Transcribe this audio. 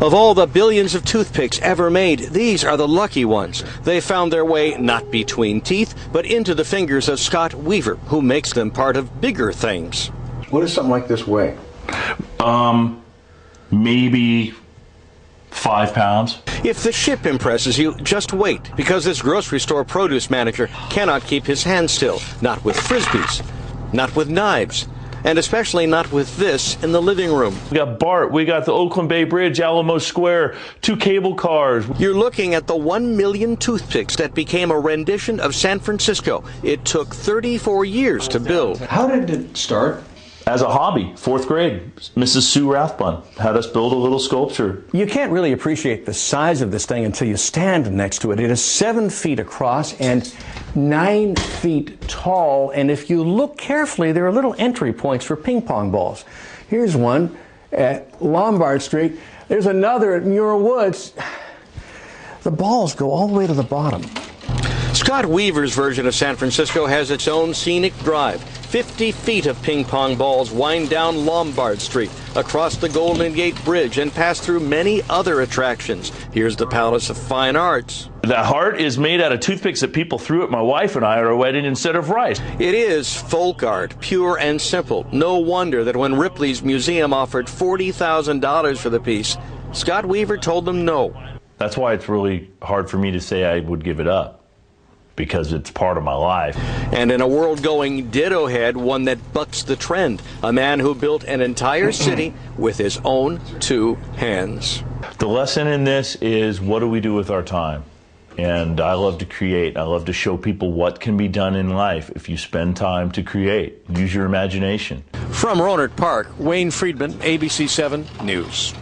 Of all the billions of toothpicks ever made, these are the lucky ones. They found their way not between teeth, but into the fingers of Scott Weaver, who makes them part of bigger things. What does something like this weigh? Maybe 5 pounds. If the ship impresses you, just wait, because this grocery store produce manager cannot keep his hands still. Not with Frisbees, not with knives, and especially not with this in the living room. We got BART, we got the Oakland Bay Bridge, Alamo Square, 2 cable cars. You're looking at the 1 million toothpicks that became a rendition of San Francisco. It took 34 years to build. How did it start? As a hobby, 4th grade, Mrs. Sue Rathbun had us build a little sculpture. You can't really appreciate the size of this thing until you stand next to it. It is 7 feet across and 9 feet tall, and if you look carefully, there are little entry points for ping pong balls. Here's one at Lombard Street. There's another at Muir Woods. The balls go all the way to the bottom. Scott Weaver's version of San Francisco has its own scenic drive. 50 feet of ping pong balls wind down Lombard Street, across the Golden Gate Bridge, and pass through many other attractions. Here's the Palace of Fine Arts. The heart is made out of toothpicks that people threw at my wife and I at our wedding instead of rice. It is folk art, pure and simple. No wonder that when Ripley's museum offered $40,000 for the piece, Scott Weaver told them no. That's why it's really hard for me to say I would give it up, because it's part of my life. And in a world-going ditto head, one that bucks the trend, a man who built an entire city with his own 2 hands. The lesson in this is, what do we do with our time? And I love to create. I love to show people what can be done in life if you spend time to create. Use your imagination. From Rohnert Park, Wayne Friedman, ABC 7 News.